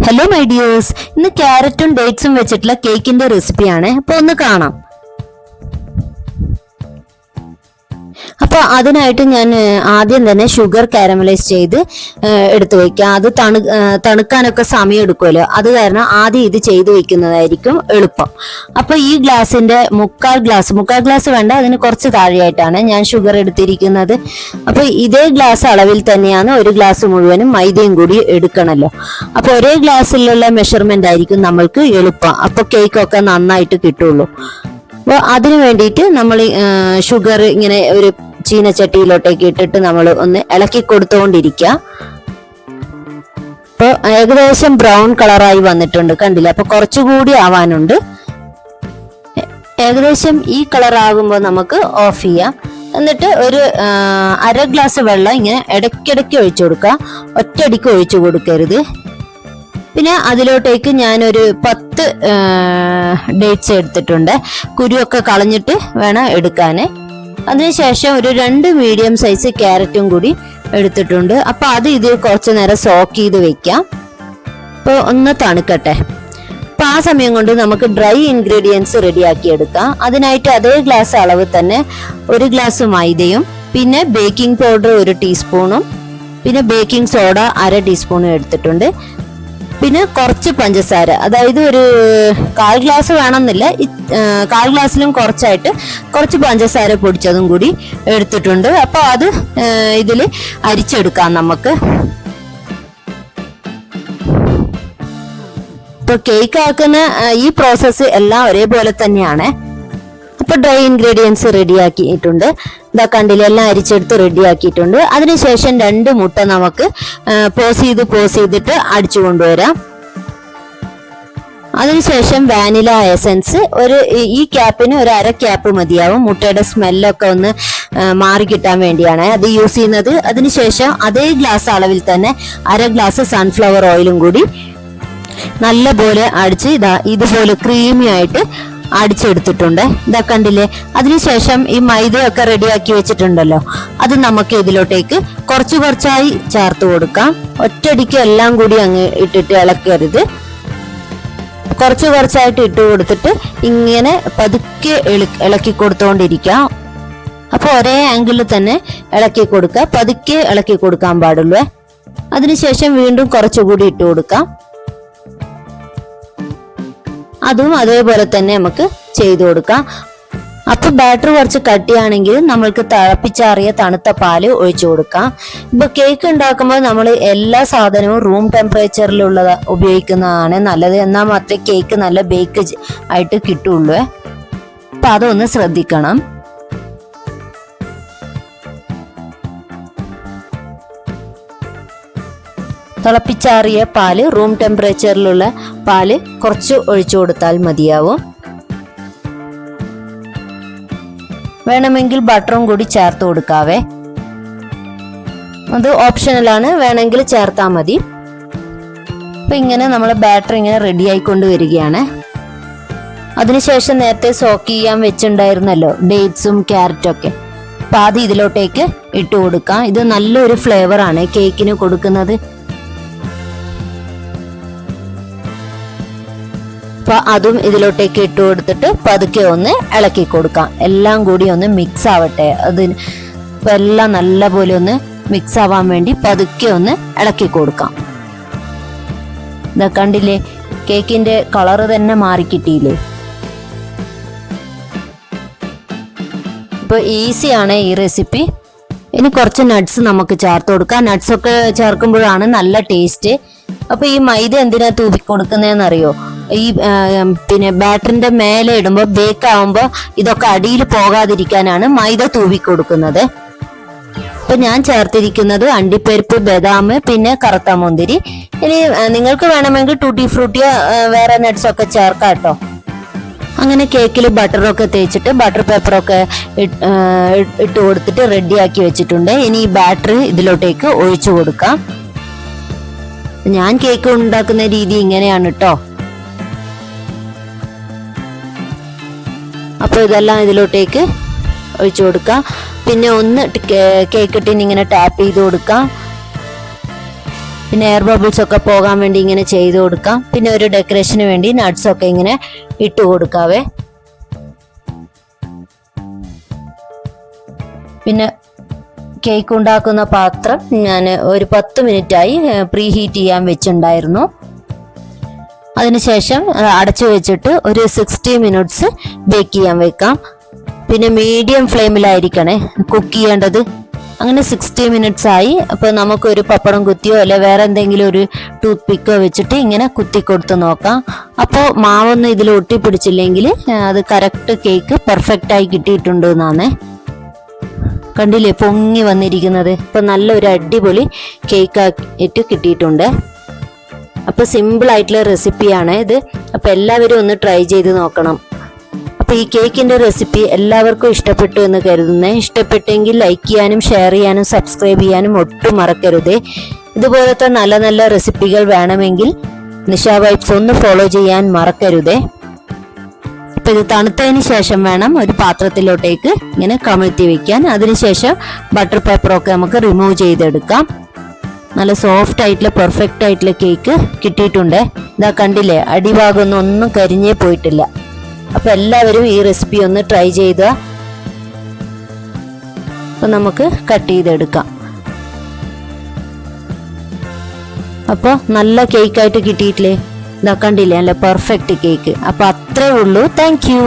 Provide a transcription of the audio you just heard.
Hello my dears, ഇന്ന് ക്യാരറ്റും ഡേറ്റ്സും വെച്ചിട്ടുള്ള കേക്കിന്റെ റെസിപ്പിയാണ്. അപ്പോൾ ഒന്ന് കാണാം. അപ്പോൾ അതിനായിട്ട് ഞാൻ ആദ്യം തന്നെ ഷുഗർ കാരമലൈസ് ചെയ്ത് എടുത്തു വയ്ക്കാം. അത് തണുക്കാനൊക്കെ സമയം എടുക്കുമല്ലോ, അത് കാരണം ആദ്യം ഇത് ചെയ്തു വെക്കുന്നതായിരിക്കും എളുപ്പം. അപ്പോൾ ഈ ഗ്ലാസിന്റെ മുക്കാൽ ഗ്ലാസ് വേണ്ട, അതിന് കുറച്ച് താഴെയായിട്ടാണ് ഞാൻ ഷുഗർ എടുത്തിരിക്കുന്നത്. അപ്പോൾ ഇതേ ഗ്ലാസ് അളവിൽ തന്നെയാണ് ഒരു ഗ്ലാസ് മുഴുവനും മൈദയും കൂടി എടുക്കണമല്ലോ. അപ്പോൾ ഒരേ ഗ്ലാസ്സിലുള്ള മെഷർമെന്റ് ആയിരിക്കും നമ്മൾക്ക് എളുപ്പം. അപ്പോൾ കേക്കൊക്കെ നന്നായിട്ട് കിട്ടുള്ളൂ. അപ്പോൾ അതിനു വേണ്ടിയിട്ട് നമ്മൾ ഷുഗർ ഇങ്ങനെ ഒരു ചീനച്ചട്ടിയിലോട്ടേക്ക് ഇട്ടിട്ട് നമ്മൾ ഒന്ന് ഇളക്കി കൊടുത്തുകൊണ്ടിരിക്കുക. അപ്പോൾ ഏകദേശം ബ്രൗൺ കളറായി വന്നിട്ടുണ്ട്, കണ്ടില്ല? അപ്പൊ കുറച്ചുകൂടി ആവാനുണ്ട്. ഏകദേശം ഈ കളർ ആകുമ്പോൾ നമുക്ക് ഓഫ് ചെയ്യാം. എന്നിട്ട് ഒരു അര ഗ്ലാസ് വെള്ളം ഇങ്ങനെ ഇടയ്ക്കിടയ്ക്ക് ഒഴിച്ചു കൊടുക്കുക, ഒറ്റയടിക്ക് ഒഴിച്ചു കൊടുക്കരുത്. പിന്നെ അതിലോട്ടേക്ക് ഞാനൊരു 10 ഡേറ്റ്സ് എടുത്തിട്ടുണ്ട്. കുരുവൊക്കെ കളഞ്ഞിട്ട് വേണം എടുക്കാന്. അതിനുശേഷം ഒരു 2 മീഡിയം സൈസ് ക്യാരറ്റും കൂടി എടുത്തിട്ടുണ്ട്. അപ്പൊ അത് ഇത് കുറച്ചു നേരം സോക്ക് ചെയ്ത് വെക്കാം. അപ്പോൾ ഒന്ന് തണുക്കട്ടെ. അപ്പൊ ആ സമയം കൊണ്ട് നമുക്ക് ഡ്രൈ ഇൻഗ്രീഡിയൻസ് റെഡിയാക്കി എടുക്കാം. അതിനായിട്ട് അതേ ഗ്ലാസ് അളവ് തന്നെ 1 ഗ്ലാസ് മൈദയും, പിന്നെ ബേക്കിംഗ് പൗഡർ 1 ടീസ്പൂണും, പിന്നെ ബേക്കിംഗ് സോഡ 1/2 ടീസ്പൂണും എടുത്തിട്ടുണ്ട്. പിന്നെ കുറച്ച് പഞ്ചസാര, അതായത് ഒരു 1/4 ഗ്ലാസ് വേണമെന്നില്ല, 1/4 ഗ്ലാസ്സിലും കുറച്ചായിട്ട് കുറച്ച് പഞ്ചസാര പൊടിച്ചതും കൂടി എടുത്തിട്ടുണ്ട്. അപ്പൊ അത് ഇതിൽ അരിച്ചെടുക്കാം നമുക്ക്. ഇപ്പൊ കേക്ക് ആക്കുന്ന ഈ പ്രോസസ്സ് എല്ലാം ഒരേപോലെ തന്നെയാണ്. അപ്പൊ ഡ്രൈ ഇൻഗ്രീഡിയൻസ് റെഡിയാക്കിയിട്ടുണ്ട്. ഇതാ കണ്ടില്ല, എല്ലാം അരിച്ചെടുത്ത് റെഡിയാക്കിയിട്ടുണ്ട്. അതിനുശേഷം 2 മുട്ട നമുക്ക് പോസ് ചെയ്തിട്ട് അടിച്ചു കൊണ്ടുവരാം. അതിനുശേഷം വാനില എസൻസ് ഈ ക്യാപ്പിന് 1/2 ക്യാപ്പ് മതിയാവും. മുട്ടയുടെ സ്മെല്ലൊക്കെ ഒന്ന് മാറി കിട്ടാൻ വേണ്ടിയാണ് അത് യൂസ് ചെയ്യുന്നത്. അതിനുശേഷം അതേ ഗ്ലാസ് അളവിൽ തന്നെ 1/2 ഗ്ലാസ് സൺഫ്ലവർ ഓയിലും കൂടി നല്ലപോലെ അടിച്ച് ഇതുപോലെ ക്രീമി ആയിട്ട് അടിച്ചെടുത്തിട്ടുണ്ട്. ഇതാ കണ്ടില്ലേ? അതിനുശേഷം ഈ മൈദയൊക്കെ റെഡിയാക്കി വെച്ചിട്ടുണ്ടല്ലോ, അത് നമുക്ക് ഇതിലോട്ടേക്ക് കുറച്ചായി ചേർത്ത് കൊടുക്കാം. ഒറ്റയടിക്ക് എല്ലാം കൂടി അങ്ങ് ഇട്ടിട്ട് ഇളക്കരുത്. കുറച്ചായിട്ട് ഇട്ട് കൊടുത്തിട്ട് ഇങ്ങനെ പതുക്കെ ഇളക്കി കൊടുത്തോണ്ടിരിക്കാം. അപ്പൊ ഒരേ ആംഗിളിൽ തന്നെ ഇളക്കി കൊടുക്കുക, പതുക്കെ ഇളക്കി കൊടുക്കാൻ പാടുള്ളൂ. അതിനുശേഷം വീണ്ടും കുറച്ചുകൂടി ഇട്ട് കൊടുക്കാം. അതും അതേപോലെ തന്നെ നമുക്ക് ചെയ്തു കൊടുക്കാം. അപ്പൊ ബാറ്റർ കുറച്ച് കട്ടിയാണെങ്കിൽ നമ്മൾക്ക് തിളപ്പിച്ചാറിയ തണുത്ത പാല് ഒഴിച്ചു കൊടുക്കാം. ഇപ്പൊ കേക്ക് ഉണ്ടാക്കുമ്പോൾ നമ്മൾ എല്ലാ സാധനവും റൂം ടെമ്പറേച്ചറിലുള്ളത് ഉപയോഗിക്കുന്നതാണ് നല്ലത്. എന്നാൽ മാത്രമേ കേക്ക് നല്ല ബേക്ക് ആയിട്ട് കിട്ടുള്ളൂ. അപ്പൊ അതൊന്ന് ശ്രദ്ധിക്കണം. തിളപ്പിച്ചാറിയ പാല്, റൂം ടെമ്പറേച്ചറിലുള്ള പാല് കുറച്ച് ഒഴിച്ചു കൊടുത്താൽ മതിയാവും. വേണമെങ്കിൽ ബട്ടറും കൂടി ചേർത്ത് കൊടുക്കാവേ, അത് ഓപ്ഷണലാണ്, വേണമെങ്കിൽ ചേർത്താൽ മതി. അപ്പൊ ഇങ്ങനെ നമ്മളെ ബാറ്റർ ഇങ്ങനെ റെഡി ആയിക്കൊണ്ട് വരികയാണ്. അതിനുശേഷം നേരത്തെ സോക്ക് ചെയ്യാൻ വെച്ചിട്ടുണ്ടായിരുന്നല്ലോ ഡേറ്റ്സും ക്യാരറ്റും ഒക്കെ, അപ്പൊ അത് ഇതിലോട്ടേക്ക് ഇട്ട് കൊടുക്കാം. ഇത് നല്ലൊരു ഫ്ലേവർ ആണ് കേക്കിന് കൊടുക്കുന്നത്. അപ്പൊ അതും ഇതിലോട്ടേക്ക് ഇട്ട് കൊടുത്തിട്ട് പതുക്കെ ഒന്ന് ഇളക്കി കൊടുക്കാം. എല്ലാം കൂടി ഒന്ന് മിക്സ് ആവട്ടെ. എല്ലാം നല്ലപോലെ ഒന്ന് മിക്സ് ആവാൻ വേണ്ടി പതുക്കെ ഒന്ന് ഇളക്കി കൊടുക്കാം. ഇതാ കണ്ടില്ലേ, കേക്കിന്റെ കളറ് തന്നെ മാറിക്കിട്ടിയില്ലേ? ഇപ്പൊ ഈസിയാണ് ഈ റെസിപ്പി. ഇനി കുറച്ച് നട്ട്സ് നമുക്ക് ചേർത്ത് കൊടുക്കാം. നട്ട്സ് ഒക്കെ ചേർക്കുമ്പോഴാണ് നല്ല ടേസ്റ്റ്. അപ്പൊ ഈ മൈദ എന്തിനാ തൂവി കൊടുക്കുന്നതെന്നറിയോ? ഈ പിന്നെ ബാറ്ററിന്റെ മേലെ ഇടുമ്പോൾ ബേക്ക് ആവുമ്പോൾ ഇതൊക്കെ അടിയിൽ പോകാതിരിക്കാനാണ് മൈദ തൂവി കൊടുക്കുന്നത്. അപ്പൊ ഞാൻ ചേർത്തിരിക്കുന്നത് അണ്ടിപ്പരിപ്പ്, ബദാം, പിന്നെ കറുത്ത മുന്തിരി. ഇനി നിങ്ങൾക്ക് വേണമെങ്കിൽ ടൂട്ടി ഫ്രൂട്ടിയോ വേറെ നട്ട്സ് ഒക്കെ ചേർക്കാം കേട്ടോ. അങ്ങനെ കേക്കിൽ ബട്ടറൊക്കെ തേച്ചിട്ട് ബട്ടർ പേപ്പറൊക്കെ ഇട്ട് കൊടുത്തിട്ട് റെഡിയാക്കി വെച്ചിട്ടുണ്ട്. ഇനി ഈ ബാറ്റർ ഇതിലോട്ടേക്ക് ഒഴിച്ചു കൊടുക്കാം. ഞാൻ കേക്ക് ഉണ്ടാക്കുന്ന രീതി ഇങ്ങനെയാണ് കേട്ടോ. അപ്പൊ ഇതെല്ലാം ഇതിലോട്ടേക്ക് ഒഴിച്ചു കൊടുക്കാം. പിന്നെ ഒന്ന് കേക്ക് ടിൻ ഇങ്ങനെ ടാപ്പ് ചെയ്ത് കൊടുക്കാം. പിന്നെ എയർ ബബിൾസ് ഒക്കെ പോകാൻ വേണ്ടി ഇങ്ങനെ ചെയ്ത് കൊടുക്കാം. പിന്നെ ഒരു ഡെക്കറേഷന് വേണ്ടി നട്ട്സ് ഒക്കെ ഇങ്ങനെ ഇട്ട് കൊടുക്കാവേ. പിന്നെ കേക്ക് ഉണ്ടാക്കുന്ന പാത്രം ഞാൻ ഒരു 10 മിനിറ്റായി പ്രീ ഹീറ്റ് ചെയ്യാൻ വെച്ചിട്ടുണ്ടായിരുന്നു. അതിനുശേഷം അടച്ചു വെച്ചിട്ട് ഒരു 60 മിനിറ്റ്സ് ബേക്ക് ചെയ്യാൻ വെക്കാം. പിന്നെ മീഡിയം ഫ്ലെയിമിലായിരിക്കണേ കുക്ക് ചെയ്യേണ്ടത്. അങ്ങനെ 60 മിനിറ്റ്സ് ആയി. അപ്പോൾ നമുക്കൊരു പപ്പടം കുത്തിയോ അല്ലെ വേറെ എന്തെങ്കിലും ഒരു ടൂത്ത് പിക്കോ വെച്ചിട്ട് ഇങ്ങനെ കുത്തി കൊടുത്ത് നോക്കാം. അപ്പോൾ മാവൊന്നും ഇതിൽ ഒട്ടിപ്പിടിച്ചില്ലെങ്കിൽ അത് കറക്റ്റ് കേക്ക് പെർഫെക്റ്റ് ആയി കിട്ടിയിട്ടുണ്ട് എന്നാണ്. കണ്ടില്ലേ പൊങ്ങി വന്നിരിക്കുന്നത്. ഇപ്പൊ നല്ലൊരു അടിപൊളി കേക്ക് ആയിട്ട് കിട്ടിയിട്ടുണ്ട്. അപ്പൊ സിമ്പിൾ ആയിട്ടുള്ള റെസിപ്പിയാണ് ഇത്. അപ്പൊ എല്ലാവരും ഒന്ന് ട്രൈ ചെയ്ത് നോക്കണം. അപ്പൊ ഈ കേക്കിന്റെ റെസിപ്പി എല്ലാവർക്കും ഇഷ്ടപ്പെട്ടു എന്ന് കരുതുന്നേ. ഇഷ്ടപ്പെട്ടെങ്കിൽ ലൈക്ക് ചെയ്യാനും ഷെയർ ചെയ്യാനും സബ്സ്ക്രൈബ് ചെയ്യാനും ഒട്ടും മറക്കരുതേ. ഇതുപോലത്തെ നല്ല നല്ല റെസിപ്പികൾ വേണമെങ്കിൽ നിഷ വൈബ്സ് ഒന്ന് ഫോളോ ചെയ്യാൻ മറക്കരുതേ. അപ്പൊ ഇത് തണുത്തതിന് ശേഷം വേണം ഒരു പാത്രത്തിലോട്ടേക്ക് ഇങ്ങനെ കമിഴ്ത്തി വെക്കാൻ. അതിനുശേഷം ബട്ടർ പേപ്പറൊക്കെ നമുക്ക് റിമൂവ് ചെയ്തെടുക്കാം. നല്ല സോഫ്റ്റ് ആയിട്ടുള്ള പെർഫെക്റ്റ് ആയിട്ടുള്ള കേക്ക് കിട്ടിയിട്ടുണ്ട്. ഇതാ കണ്ടില്ലേ, അടിഭാഗമൊന്നും ഒന്നും കരിഞ്ഞേ പോയിട്ടില്ല. അപ്പൊ എല്ലാവരും ഈ റെസിപ്പി ഒന്ന് ട്രൈ ചെയ്ത. അപ്പൊ നമുക്ക് കട്ട് ചെയ്തെടുക്കാം. അപ്പോൾ നല്ല കേക്കായിട്ട് കിട്ടിയിട്ടില്ലേ? ഇതാ കണ്ടില്ലേ, നല്ല പെർഫെക്റ്റ് കേക്ക്. അപ്പൊ അത്രേ ഉള്ളൂ. Thank you.